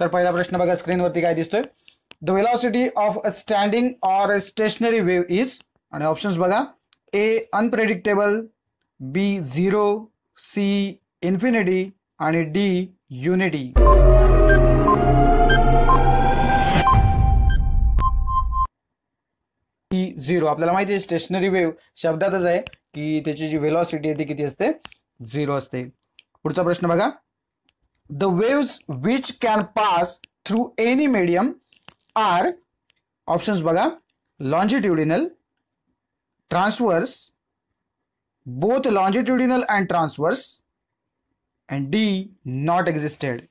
तर पहिला प्रश्न बघा स्क्रीनवरती काय दिसतोय. The velocity of a standing or stationery wave is, आणि ऑप्शन्स बघा. ए अनप्रेडिक्टेबल, बी 0, सी इन्फिनिटी आणि डी युनिटी. झिरो आपल्याला माहिती आहे स्टेशनरी वेव्ह शब्दातच आहे की त्याची जी वेलॉसिटी आहे ती किती असते, 0 असते. पुढचा प्रश्न बघा. The waves which can pass through any medium are, options बघा. Longitudinal, transverse, both longitudinal and transverse, and D not existed.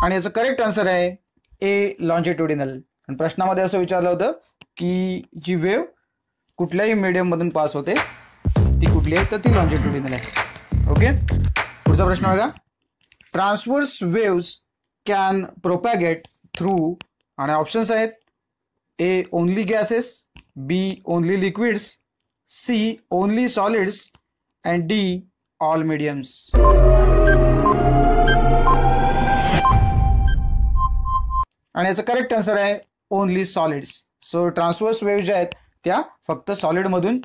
आणि याचं करेक्ट आन्सर आहे ए लॉन्जिट्युडिनल. आणि प्रश्नामध्ये असं विचारलं होतं की जी वेव्ह कुठल्याही मीडियम मधून पास होते ती कुठली आहे, तर ती लॉन्जिट्युडिनल आहे. ओके. पुढचा प्रश्न बघा. Transverse waves can propagate through, आणि ऑप्शन्स आहेत. A only gases, B only liquids, C only solids and D all mediums. आणि याचं करेक्ट आन्सर आहे only solids. So transverse wave ज्या आहेत त्या फक्त सॉलिड मधून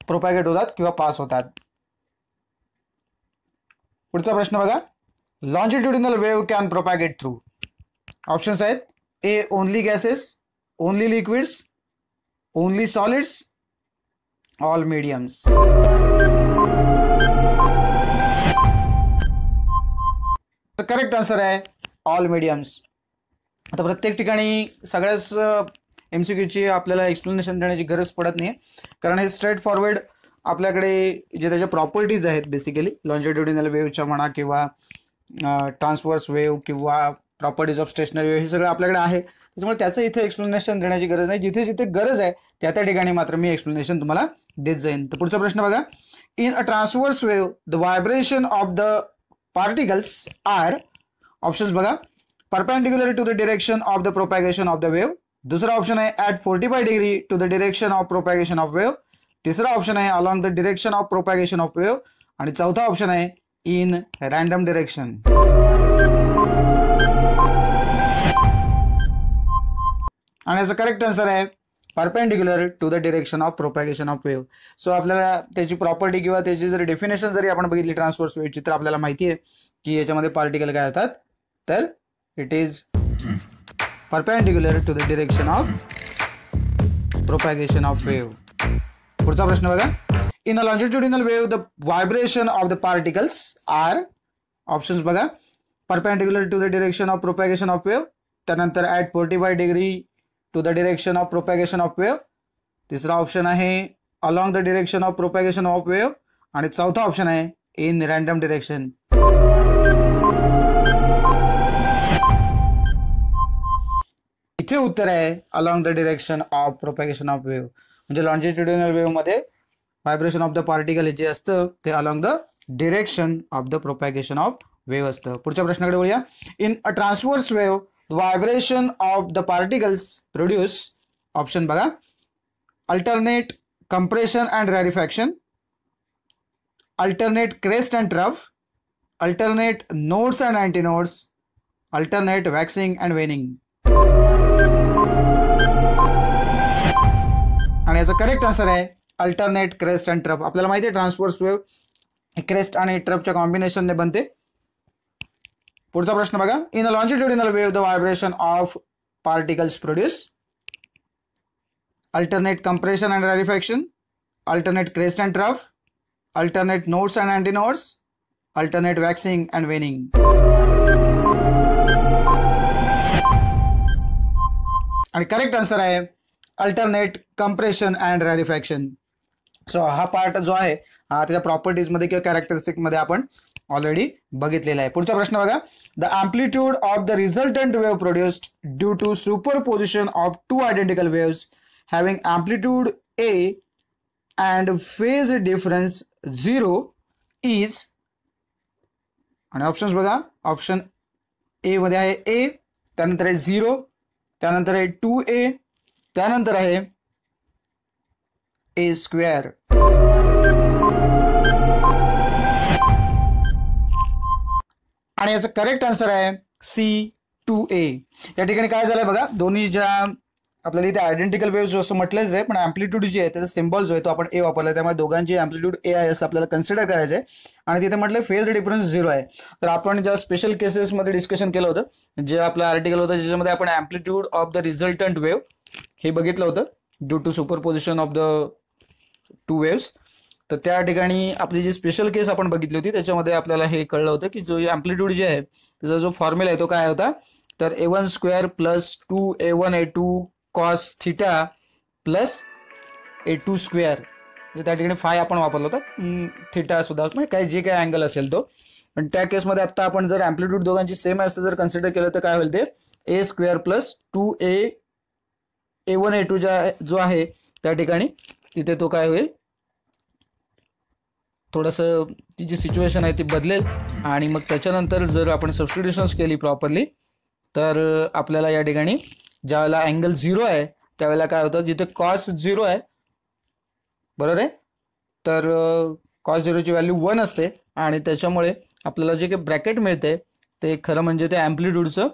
प्रोपॅगेट होतात किंवा पास होतात. पुढचा प्रश्न बघा. Longitudinal wave can propagate through, options आहेत. A only gases, only liquids, only solids, all mediums. Correct answer आहे ऑल मीडियम्स. आता प्रत्येक ठिकाणी सगळ्याच MCQची आपल्याला एक्सप्लेनेशन देण्याची गरज पडत नाही, कारण हे स्ट्रेट फॉरवर्ड आपल्याकडे जे त्याच्या प्रॉपर्टीज आहेत बेसिकली लॉन्जिट्युडिनल वेव्हच्या म्हणा किंवा ट्रान्सवर्स वेव्ह किंवा प्रॉपर्टीज ऑफ स्टेशनरी वेव्ह हे सगळं आपल्याकडे आहे. त्याच्यामुळे त्याचं इथे एक्सप्लेनेशन देण्याची गरज नाही. जिथे जिथे गरज आहे त्या त्या ठिकाणी मात्र मी एक्सप्लेनेशन तुम्हाला देत जाईन. तर पुढचा प्रश्न बघा. In a transverse wave the vibration of the particles are, options बघा. Perpendicular to the direction of the propagation of the wave. दूसरा ऑप्शन है at 45 degree to the direction of propagation of wave. तीसरा option है along the direction of propagation of wave. आणि चौथा option आहे in random direction. आणि याचा correct answer आहे perpendicular to the direction of propagation of wave. So आपल्याला त्याची प्रॉपर्टी किंवा त्याची जर डेफिनेशन जरी आपण बघितली ट्रान्सवर्स वेव्हची तर आपल्याला माहिती आहे की याच्यामध्ये पार्टिकल काय होतात, तर it is perpendicular to the direction of propagation of wave. पुढचा प्रश्न बघा. In a longitudinal wave the vibration of the particles are, options बघा. Perpendicular to the direction of propagation of wave, त्यानंतर at 45 degree to the direction of propagation of wave. तिसरा option आहे along the direction of propagation of wave, आणि चौथा option आहे in random direction. इथे उत्तर आहे along the direction of propagation of wave. म्हणजे लॉन्जिट्युडिनल वेव्ह मध्ये व्हायब्रेशन ऑफ द पार्टिकल जे असतं ते along the direction of the propagation of wave असतं. पुढच्या प्रश्नाकडे वळूया. In a transverse wave vibration of the particles produce, option बघा. Alternate compression and rarefaction, alternate crest and trough, alternate nodes and antinodes, alternate waxing and waning. आणि याचा correct answer आहे alternate crest and trough. आपल्याला माहिती आहे transverse wave crest आणि ट्रफच्या कॉम्बिनेशनने बनते. पुढचा प्रश्न बघा. In a longitudinal wave the vibration of particles produce alternate compression and rarefaction, alternate crest and trough, alternate nodes and antinodes, alternate waxing and waning. आणि correct answer आहे alternate compression and rarefaction. So हा part जो आहे हा त्याच्या प्रॉपर्टीजमध्ये किंवा कॅरेक्टरिस्टिकमध्ये आपण already बघितलेला आहे. पुढचा प्रश्न बघा. The amplitude of the resultant wave produced due to superposition of to identical waves having amplitude A and phase difference 0 is, आणि ऑप्शन्स बघा. ऑप्शन ए मध्ये आहे ए, त्यानंतर आहे 0, त्यानंतर आहे 2a, त्यानंतर आहे a स्क्वेअर. आणि याचं करेक्ट आन्सर आहे C2A. या ठिकाणी काय झालंय बघा, दोन्ही ज्या आपल्याला इथे आयडेंटिकल वेव्ह असं म्हटलंच आहे, पण अँप्लिट्यूड जे आहे त्याचा सिम्बॉल जो आहे तो आपण ए वापरला, त्यामुळे दोघांची अँप्लिट्यूड ए आहे असं आपल्याला कन्सिडर करायचं आहे. आणि तिथे म्हटलं फेज डिफरन्स 0 आहे. तर आपण ज्या स्पेशल केसेसमध्ये डिस्कशन केलं होतं, जे आपलं आर्टिकल होतं ज्याच्यामध्ये आपण amplitude of the resultant wave हे बघितलं होतं due to superposition of the two waves. तर त्या ठिकाणी आपली जी स्पेशल केस आपण बघितली होती त्याच्यामध्ये आपल्याला हे कळलं होतं की जो अँप्लिट्यूड जे आहे त्याचा जो फॉर्म्युला आहे तो काय होता, तर A1 square plus 2A1A2 cos theta plus A2 square. त्या ठिकाणी फाय आपण वापरला होता, थिटा सुद्धा म्हणजे काय जे काय अँगल असेल तो. पण त्या केसमध्ये आता आपण जर अँप्लिट्यूड दोघांची सेम असं जर कन्सिडर केलं तर काय होईल, ते A स्क्वेअर प्लस 2A1A2 जो आहे त्या ठिकाणी तिथे तो काय होईल, थोडंसं ती जी सिच्युएशन आहे ती बदलेल. आणि मग त्याच्यानंतर जर आपण सबस्टिट्यूशन्स केली प्रॉपरली तर आपल्याला या ठिकाणी ज्यावेळेला अँगल 0 आहे त्यावेळेला काय होतं, जिथे कॉस 0 आहे बरोबर आहे, तर कॉस 0ची व्हॅल्यू 1 असते. आणि त्याच्यामुळे आपल्याला जे काही ब्रॅकेट मिळते ते खरं म्हणजे ते अँप्लिट्यूडचं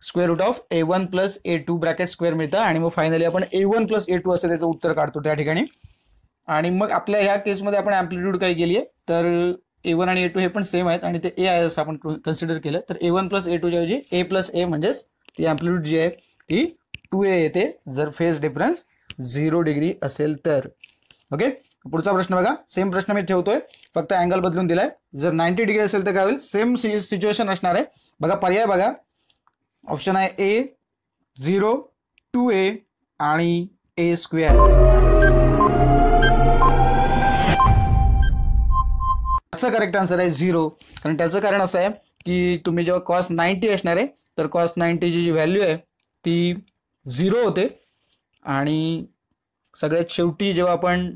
square root of A1 plus A2 bracket square मिळतं. आणि मग फायनली आपण A1 प्लस A2 असं त्याचं उत्तर काढतो त्या ठिकाणी. आणि मग आपल्या ह्या केसमध्ये आपण अँप्लिट्यूड काय केली आहे, तर A1 आणि A2 हे पण सेम आहेत आणि ते A आहे असं आपण कन्सिडर केलं. तर A1 प्लस A2 च्या ऐवजी A प्लस A म्हणजेच ती अँप्लिट्यूड जी आहे ती 2A येते जर फेज डिफरन्स 0 डिग्री असेल तर. ओके, पुढचा प्रश्न बघा, सेम प्रश्न मी ठेवतोय, फक्त अँगल बदलून दिलाय. जर 90 डिग्री असेल तर काय होईल, सेम सिच्युएशन असणार आहे. बघा पर्याय बघा, ऑप्शन आहे A 0 2A आणि A स्क्वेअर. त्याचं करेक्ट आन्सर आहे 0. कारण त्याचं कारण असं आहे की तुम्ही जेव्हा कॉस 90 असणार आहे तर कॉस 90 ची जी व्हॅल्यू आहे ती 0 होते. आणि सगळ्यात शेवटी जेव्हा आपण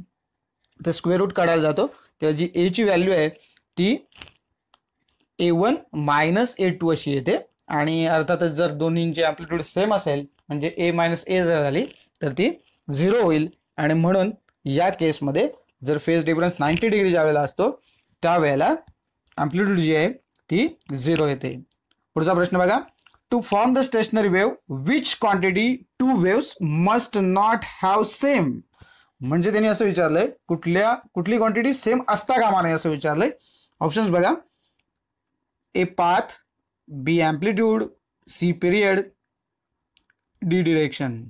ते स्क्वेअर रूट काढायला जातो तेव्हा जी A ची व्हॅल्यू आहे ती A1 मायनस A2 अशी येते. आणि अर्थातच जर दोन्हींची अँप्लिट्यूड सेम असेल म्हणजे A मायनस A जर झाली तर ती 0 होईल. आणि म्हणून या केसमध्ये जर फेज डिफरन्स 90 डिग्री ज्यावेळेला असतो त्यावेळेला अँप्लिट्यूड जी आहे ती 0 येते. पुढचा प्रश्न बघा, to form the stationary wave which quantity two waves must not have same. म्हणजे त्यांनी असं विचारलंय कुठली क्वांटिटी सेम असता कामा नये असं विचारलंय. ऑप्शन्स बघा, A path, B amplitude, C period, D direction.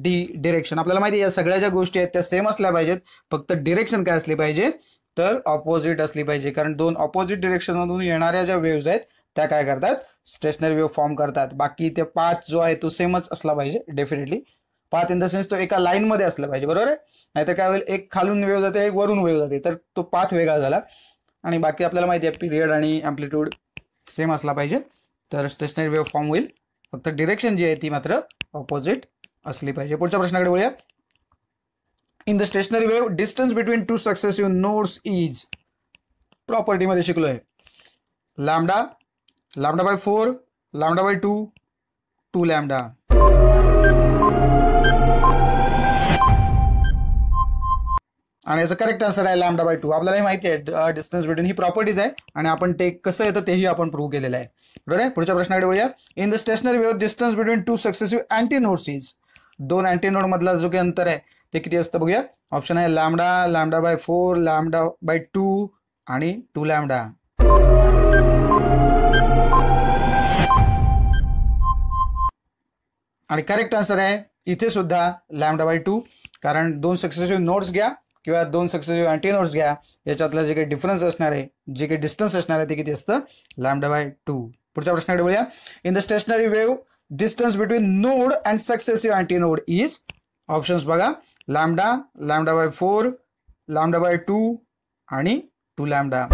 D direction. आपल्याला माहिती आहे या सगळ्या ज्या गोष्टी आहेत त्या सेम असल्या पाहिजेत, फक्त डिरेक्शन काय असली पाहिजे तर ऑपोजिट असली पाहिजे. कारण दोन ऑपोजिट डिरेक्शनमधून येणाऱ्या ज्या वेव्हज आहेत त्या काय करतात, स्टेशनरी वेव्ह फॉर्म करतात. बाकी ते पाथ जो आहे तो सेमच असला पाहिजे definitely. Path in the sense तो एका लाईनमध्ये असला पाहिजे बरोबर आहे. नाहीतर काय होईल, एक खालून वेव्ह जाते एक वरून वेव्ह जाते तर तो पाथ वेगळा झाला. आणि बाकी आपल्याला माहिती आहे पिरियड आणि अँप्लिट्यूड सेम असला पाहिजे तर स्टेशनरी वेव्ह फॉर्म होईल. फक्त डिरेक्शन जी आहे ती मात्र ऑपोजिट असली पाहिजे. पुढच्या प्रश्नाकडे वळूया. In the stationary wave distance between two successive nodes is. Property मध्ये शिकलोय lambda, lambda by 4, lambda by 2, 2 lambda. आणि याचं करेक्ट आन्सर आहे लॅम्डा बाय 2. आपल्याला माहिती आहे डिस्टन्स बिटवीन ही प्रॉपर्टीज आहे आणि आपण ते कसं येतं तेही आपण प्रूव्ह केलेलं आहे बरोबर आहे. पुढच्या प्रश्नाकडे वळूया. In the stationary wave distance between two successive anti nodes is. दोन अँटी नोड मधला जो काही अंतर आहे ते किती असतं बघूया. ऑप्शन आहे lambda, lambda by 4, lambda by 2 आणि 2 लॅम्डा. आणि करेक्ट आन्सर आहे इथे सुद्धा लॅम्डा बाय 2. कारण दोन सक्सेसिव्ह नोड्स घ्या किंवा दोन सक्सेसिव्ह अँटी नोड्स घ्या, याच्यातला जे काही डिफरन्स असणार आहे, जे काही डिस्टन्स असणार आहे ते किती असतं, लॅम्डा बाय 2. पुढच्या प्रश्नाकडे वळूया. In the stationary wave distance between node and successive anti node is. Options बघा, lambda, lambda by 4, lambda by 2 आणि 2 लॅम्डा.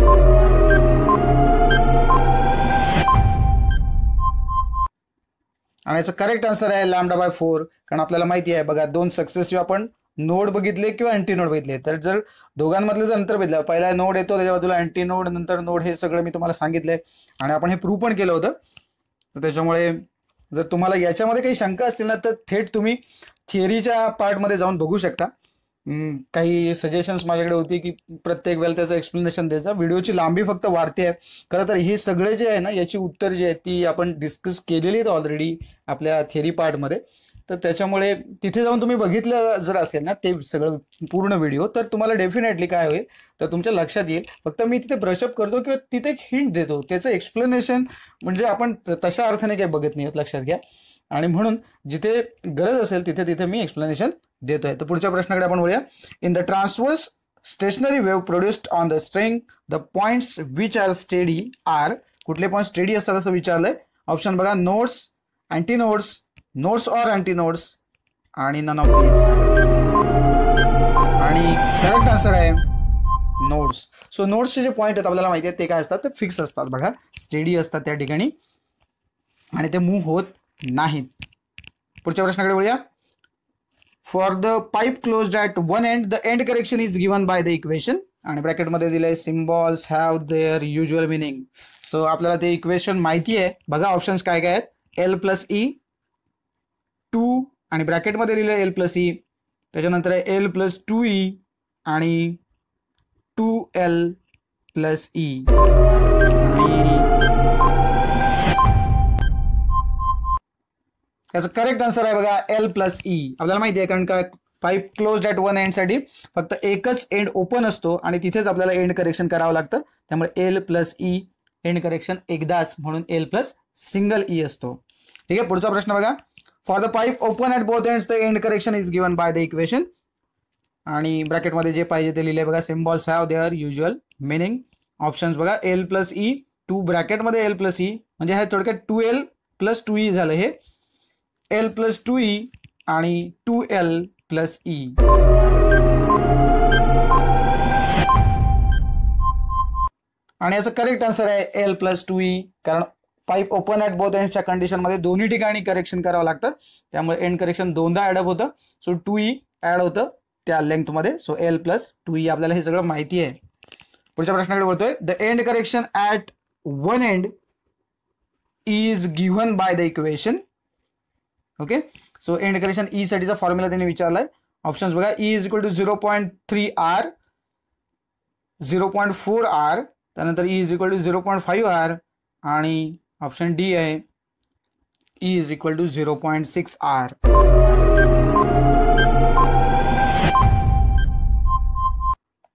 आणि याचं करेक्ट आन्सर आहे लॅम्डा बाय 4. कारण आपल्याला माहिती आहे बघा, दोन सक्सेसिव्ह आपण नोड बघितले किंवा अँटी नोड बघितले तर जर दोघांमधलं जर अंतर बघितलं, पहिला नोड येतो त्याच्या बाजूला अँटी नोड, नंतर नोड, हे सगळं मी तुम्हाला सांगितलंय आणि आपण हे प्रूव्ह पण केलं होतं. तर त्याच्यामुळे जर तुम्हाला याच्यामध्ये काही शंका असतील ना तर थेट तुम्ही थिअरीच्या पार्टमध्ये जाऊन बघू शकता. काही सजेशन्स माझ्याकडे होती की प्रत्येक वेळेला त्याचं एक्सप्लेनेशन द्यायचं. व्हिडिओची लांबी फक्त वाढते आहे. खरं तर हे सगळे जे आहे ना, याची उत्तर जी आहेत ती आपण डिस्कस केलेली आहेत ऑलरेडी आपल्या थेरी पार्टमध्ये. तर त्याच्यामुळे तिथे जाऊन तुम्ही बघितलं जर असेल ना ते सगळं पूर्ण व्हिडिओ, तर तुम्हाला डेफिनेटली काय होईल तर तुमच्या लक्षात येईल. फक्त मी तिथे ब्रशअप करतो किंवा तिथे एक हिंट देतो, त्याचं एक्सप्लेनेशन म्हणजे आपण तशा अर्थाने काही बघत नाही, लक्षात घ्या. आणि म्हणून जिथे गरज असेल तिथे तिथे मी एक्सप्लेनेशन देतोय. तर पुढच्या प्रश्नाकडे आपण वळूया. In the transverse stationary wave produced on the string the points which are steady are. कुठले पॉईंट स्टेडी असतात असं विचारलंय. ऑप्शन बघा, nodes, anti nodes, nodes or anti nodes आणि नन ऑफ दीज. आणि करेक्ट आन्सर आहे नोड्स. सो नोड्सचे जे पॉईंट आहेत आपल्याला माहिती आहे ते काय असतात, ते फिक्स असतात बघा, स्टेडी असतात त्या ठिकाणी आणि ते मूव्ह होत नाहीत. पुढच्या प्रश्नाकडे वळूया. For the pipe closed at one end the end correction is given by the equation. आणि ब्रॅकेटमध्ये दिलंय symbols have their usual meaning. So आपल्याला ते इक्वेशन माहिती आहे बघा. ऑप्शन्स काय काय आहेत, एल प्लस ई, 2 आणि ब्रॅकेटमध्ये दिलं एल प्लस ई, त्याच्यानंतर आहे एल प्लस 2ई आणि 2l प्लस ई. याचं करेक्ट आन्सर आहे बघा एल प्लस ई. आपल्याला माहिती आहे कारण का पाईप क्लोज्ड ॲट वन एंडसाठी फक्त एकच एंड ओपन असतो आणि तिथेच आपल्याला एंड करेक्शन करावं लागतं. त्यामुळे L plus E and correction एकदाच, म्हणून एल प्लस सिंगल ई असतो. ठीक आहे. पुढचा प्रश्न बघा. For the pipe open at both ends the end correction is given by the equation. आणि ब्रॅकेटमध्ये जे पाहिजे ते लिहिले बघा, symbols have their usual meaning. Options बघा, एल प्लस ई, 2 ब्रॅकेटमध्ये एल प्लस ई म्हणजे हे थोडक्यात 2l प्लस 2e झालं, हे एल प्लस 2e आणि 2l प्लस ई. आणि याचं करेक्ट आन्सर आहे एल प्लस 2e. कारण पाईप ओपन ॲट बोथ एंड्सच्या कंडिशनमध्ये दोन्ही ठिकाणी करेक्शन करावं लागतं, त्यामुळे एंड करेक्शन दोनदा ॲडअप होतं. सो 2e ॲड होतं त्या लेंथमध्ये. सो एल प्लस 2e आपल्याला हे सगळं माहिती आहे. पुढच्या प्रश्नाकडे बोलतोय. The end correction at one end is given by the equation. Okay. So end correction E साठीचा फॉर्म्युला त्यांनी विचारलाय. ऑप्शन्स बघा, E is equal to 0.3r, 0.4r, त्यानंतर E is equal to 0.5r आणि ऑप्शन डी आहे E is equal to 0.6r.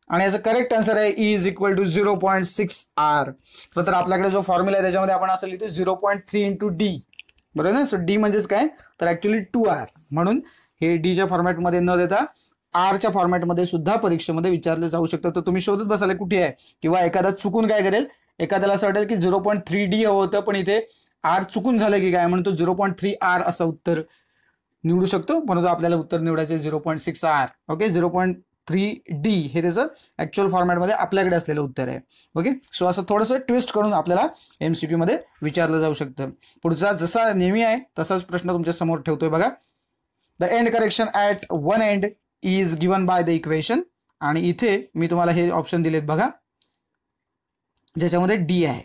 आणि याचं correct answer आहे E is equal to 0.6r. तर आपल्याकडे जो फॉर्म्युला आहे त्याच्यामध्ये आपण असं लिहितो 0.3 इंटू डी, बरोबर ना. सो डी म्हणजेच काय तर ऍक्च्युली 2r, म्हणून हे डीच्या फॉर्मॅटमध्ये न देता आरच्या फॉर्मॅटमध्ये सुद्धा परीक्षेमध्ये विचारलं जाऊ शकतं. तर तुम्ही शोधत बसाल कुठे आहे, किंवा एखादा चुकून काय करेल, एखाद्याला असं वाटेल की 0.3d हवं होतं पण इथे आर चुकून झालं की काय, म्हणून तो 0.3r असं उत्तर निवडू शकतो. म्हणून आपल्याला उत्तर निवडायचे 0.6r. ओके. 0.3d हे त्याचं ऍक्च्युअल फॉर्मॅटमध्ये आपल्याकडे असलेलं उत्तर आहे. ओके. सो असं थोडंसं ट्विस्ट करून आपल्याला MCQ मध्ये विचारलं जाऊ शकतं. पुढचा जसा नेहमी आहे तसाच प्रश्न तुमच्या समोर ठेवतोय बघा. The end correction at one end is given by the equation. आणि इथे मी तुम्हाला हे ऑप्शन दिलेत बघा, ज्याच्यामध्ये डी आहे.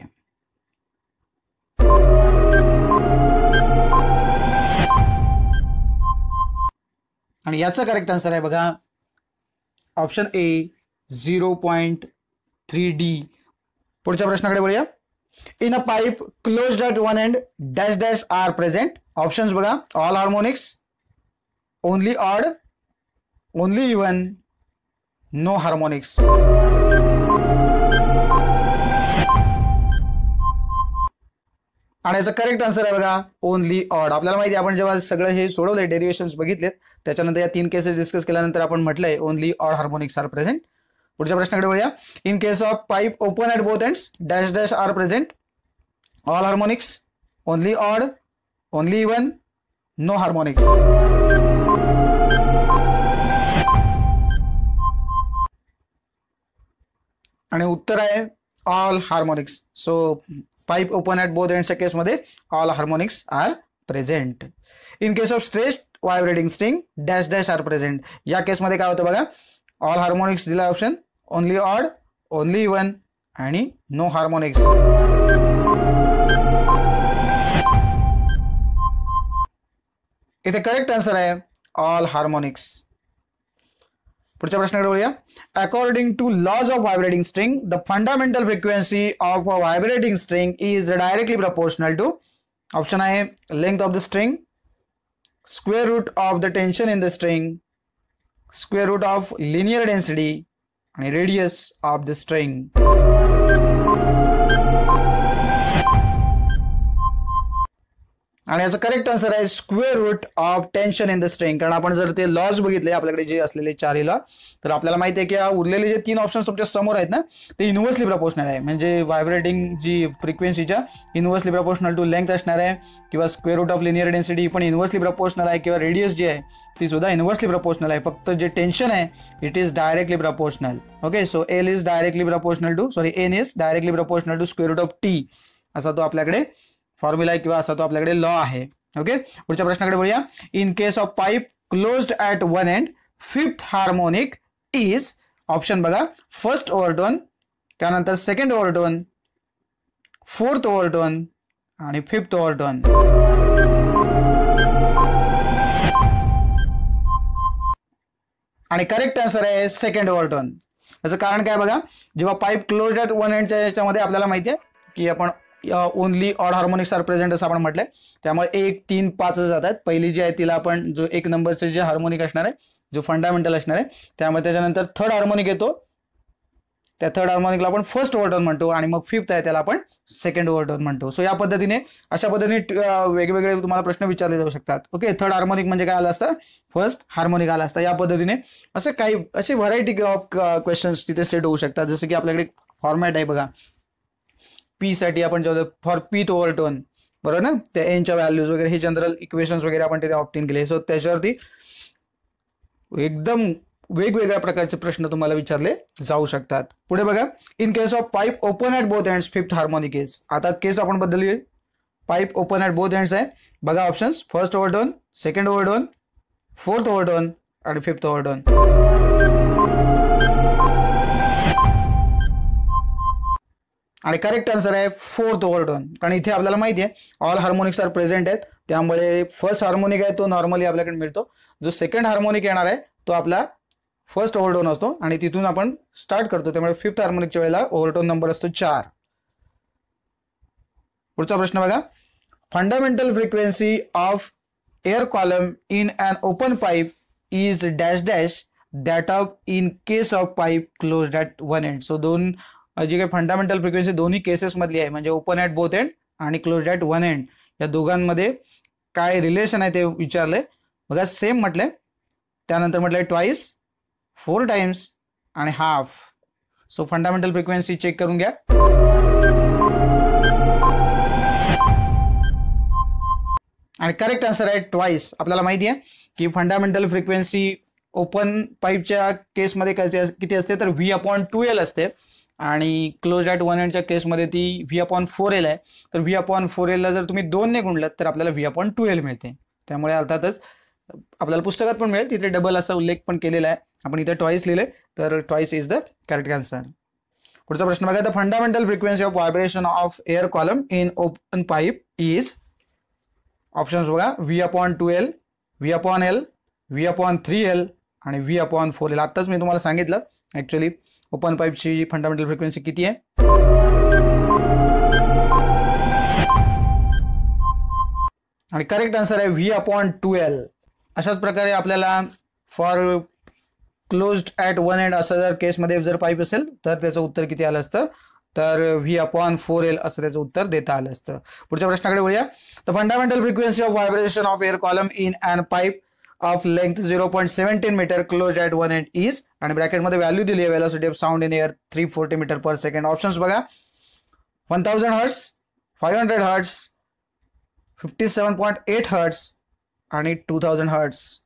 आणि याचा करेक्ट आन्सर आहे बघा ऑप्शन ए 0.3d. पुढच्या प्रश्नाकडे वळूया. In a pipe closed at one end dash dash are present. Options बघा, all harmonics, only odd, only even, no harmonics. आणि याचं करेक्ट आन्सर आहे बघा ओनली ऑड. आपल्याला माहिती आहे, आपण जेव्हा सगळं हे सोडवलंय, डेरिव्हेशन्स बघितलेत, त्याच्यानंतर या 3 केसेस डिस्कस केल्यानंतर आपण म्हटलंय only odd harmonics are present. पुढच्या प्रश्नाकडे वळूया. In case of pipe open at both ends dash dash are present, all harmonics, only odd, only even, no harmonics. आणि उत्तर आहे all harmonics. So pipe open at both एंड्सच्या केसमध्ये all harmonics are present. In case of stressed vibrating string dash dash are present. या केसमध्ये काय होतं बघा, ऑल हार्मोनिक्स दिला option, only odd, only even आणि नो हार्मोनिक्स. इथे करेक्ट आन्सर आहे ऑल हार्मोनिक्स. पुढच्या प्रश्नाकडे वळूया. According to laws of vibrating string the fundamental frequency of a vibrating string is directly proportional to. Option आहे length of the string, square root of the tension in the string, square root of linear density आणि radius of the string. आणि याचा correct answer आहे square root of tension in the string. कारण आपण जर ते lodge बघितले आपल्याकडे जे असलेले 4 लॉ, तर आपल्याला माहिती आहे की उरलेले जे 3 ऑप्शन्स तुमच्या समोर आहेत ना, ते इन्व्हर्सली प्रपोर्शनल आहे. म्हणजे व्हायब्रेटिंग जी फ्रिक्वेन्सीच्या इन्व्हर्सली प्रपोर्शनल टू लेंथ असणार आहे, किंवा square root of linear density पण इन्व्हर्सली प्रपोर्शनल आहे, किंवा रेडियस जी आहे ती सुद्धा इन्व्हर्सली प्रपोर्शनल आहे. फक्त जे टेन्शन आहे it is directly proportional. Okay, so N is directly proportional to square root of T, असा तो आपल्याकडे फॉर्म्युला आहे किंवा असा तो आपल्याकडे लॉ आहे. ओके, पुढच्या प्रश्नाकडे बोलूया. In case of pipe closed at one end fifth harmonic is. Option बघा, फर्स्ट ओव्हरटोन, त्यानंतर सेकंड ओव्हरटोन, फोर्थ ओव्हरटोन आणि फिफ्थ ओव्हरटोन. आणि करेक्ट आन्सर आहे सेकंड ओव्हरटोन. याचं कारण काय बघा, जेव्हा पाईप क्लोज ॲट वन एंडच्या याच्यामध्ये आपल्याला माहिती आहे की आपण only odd harmonics are present असं आपण म्हटलंय, त्यामुळे 1, 3, 5 जातात. पहिली जी आहे तिला आपण जो 1 नंबरचे जे हार्मोनिक असणार आहे, जो फंडामेंटल असणार आहे, त्यामुळे त्याच्यानंतर थर्ड हार्मोनिक येतो, त्या थर्ड हार्मोनिकला आपण फर्स्ट ओव्हरटोन म्हणतो, आणि मग फिफ्थ आहे त्याला आपण सेकंड ओव्हरटोन म्हणतो. सो या पद्धतीने अशा पद्धतीने वेगवेगळे तुम्हाला प्रश्न विचारले जाऊ शकतात. ओके, थर्ड हार्मोनिक म्हणजे काय आलं असतं, फर्स्ट हार्मोनिक आला असतं. या पद्धतीने असं काही असे व्हरायटी ऑफ क्वेश्चन्स तिथे सेट होऊ शकतात. जसं की आपल्याकडे फॉर्मॅट आहे बघा, पी साठी आपण जेव्हा फॉर पीथ ओव्हरटोन, बरोबर ना, त्या एनच्या व्हॅल्यूज वगैरे हे जनरल इक्वेशन्स वगैरे आपण तिथे ऑप्टेन केले. सो त्याच्यावरती एकदम वेगवेगळ्या प्रकारचे प्रश्न तुम्हाला विचारले जाऊ शकतात. पुढे बघा, in case of pipe open at both ends fifth harmonic is. आता केस आपण बदलली, pipe open at both ends आहे. बघा ऑप्शन्स, फर्स्ट ओव्हरटोन, सेकंड ओव्हरटोन, फोर्थ ओव्हरटोन आणि फिफ्थ ओव्हरटोन. आणि करेक्ट आन्सर आहे फोर्थ ओव्हरटोन. कारण इथे आपल्याला माहिती आहे ऑल हार्मोनिक्स आर प्रेझेंट आहेत, त्यामुळे फर्स्ट हार्मोनिक आहे तो नॉर्मली आपल्याकडे मिळतो. जो सेकंड हार्मोनिक येणार आहे तो आपला फर्स्ट ओव्हरटोन असतो, आणि तिथून आपण स्टार्ट करतो, त्यामुळे फिफ्थ हार्मोनिकच्या वेळेला ओव्हरटोन नंबर असतो 4. पुढचा प्रश्न बघा, fundamental frequency of air column in an open pipe is dash dash that of in case of pipe closed at one end. So दोन जी काही फंडामेंटल फ्रिक्वेन्सी दोन्ही केसेस मधली आहे, म्हणजे ओपन ॲट बोथ एंड आणि क्लोज्ड ॲट वन एंड, या दोघांमध्ये काय रिलेशन आहे ते विचारले. बघा, सेम म्हटलंय, त्यानंतर म्हटलंय ट्वाइस, 4 टाइम्स आणि half. So fundamental frequency check करून घ्या. आणि करेक्ट आन्सर आहे ट्वाइस. आपल्याला माहिती आहे की फंडामेंटल फ्रिक्वेन्सी ओपन पाईपच्या केसमध्ये किती असते, तर V/2L असते, आणि क्लोज ॲट वन एंडच्या केसमध्ये ती V/4L आहे. तर V/4L ला जर तुम्ही 2 ने गुणलात तर आपल्याला V/2L मिळते. त्यामुळे अर्थातच आपल्याला पुस्तकात पण मिळेल, तिथे डबल असा उल्लेख पण केलेला आहे, आपण इथे ट्वाइस लिहिले, तर twice is the correct answer. पुढचा प्रश्न बघा, the fundamental frequency of vibration of air column in open pipe is. Options बघा, V/2L, V/L, V/3L आणि V/4L. आत्ताच मी तुम्हाला सांगितलं ऍक्च्युली ओपन पाईपची फंडामेंटल फ्रिक्वेन्सी किती आहे. आणि करेक्ट आन्सर आहे V/2L. अशाच प्रकारे आपल्याला for closed at one end असं जर केसमध्ये जर पाईप असेल तर त्याचं उत्तर किती आलं असतं, तर V/4L असं त्याचं उत्तर देता आलं असतं. पुढच्या प्रश्नाकडे वळूया. The fundamental frequency of vibration of air column in an pipe of length 0.17 metre close at one end is. आणि ब्रॅकेटमध्ये व्हॅल्यू दिली आहे, velocity of sound in air 340 metre per second. Options बघा, 1000 हर्ट्स, 500 हर्ट्स, 57.8 हर्ट्स आणि 2000 hertz.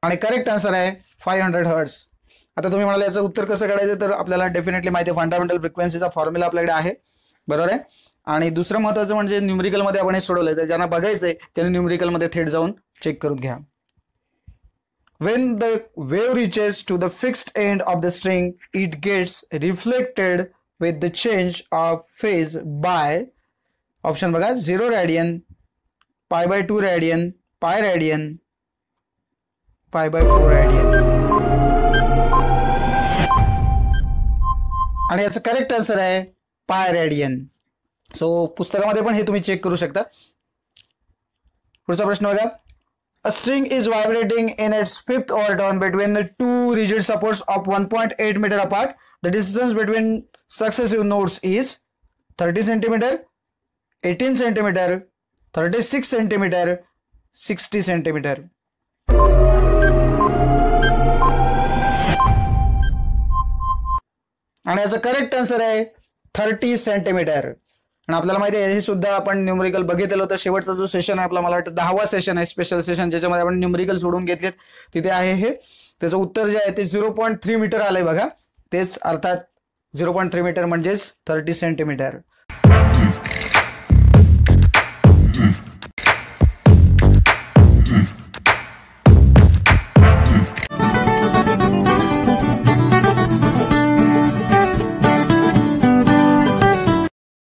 आणि correct answer आहे 500 hertz. आता तुम्ही म्हणाले याचं उत्तर कसं काढायचं, तर आपल्याला डेफिनेटली माहिती आहे फंडामेंटल फ्रिक्वेन्सीचा फॉर्म्युला आपल्याकडे आहे, बरोबर आहे. आणि दुसरं महत्त्वाचं म्हणजे न्यूमेरिकलमध्ये आपण हे सोडवलंय, तर ज्यांना बघायचंय त्यांनी न्यूमेरिकलमध्ये थेट जाऊन चेक करून घ्या. When the wave reaches to the fixed end of the string, it gets reflected with the change of phase by. Option बघा, 0 radian, π/2 radian, pi radian, pi by 4 radian. आणि याचं करेक्ट आन्सर आहे pi radian. So पुस्तकामध्ये पण हे तुम्ही check करू शकता. पुढचा प्रश्न बघा. A string is vibrating in its fifth overtone between the two rigid supports of 1.8 meter apart. The distance between successive notes is 30 centimeter, 18 centimeter, 36 centimeter, 60 centimeter. आणि याचा करेक्ट आन्सर आहे 30 सेंटीमीटर. आणि आपल्याला माहिती आहे हे सुद्धा आपण न्यूमरिकल बघितलेलं होतं. शेवटचा जो सेशन आहे आपला, मला वाटतं 10वा सेशन आहे, स्पेशल सेशन, ज्याच्यामध्ये आपण न्यूमरिकल सोडून घेतलेत. तिथे आहे हे. त्याचं उत्तर जे आहे ते 0.3 मीटर आलंय बघा. तेच अर्थात 0.3 मीटर म्हणजेच 30 सेंटीमीटर.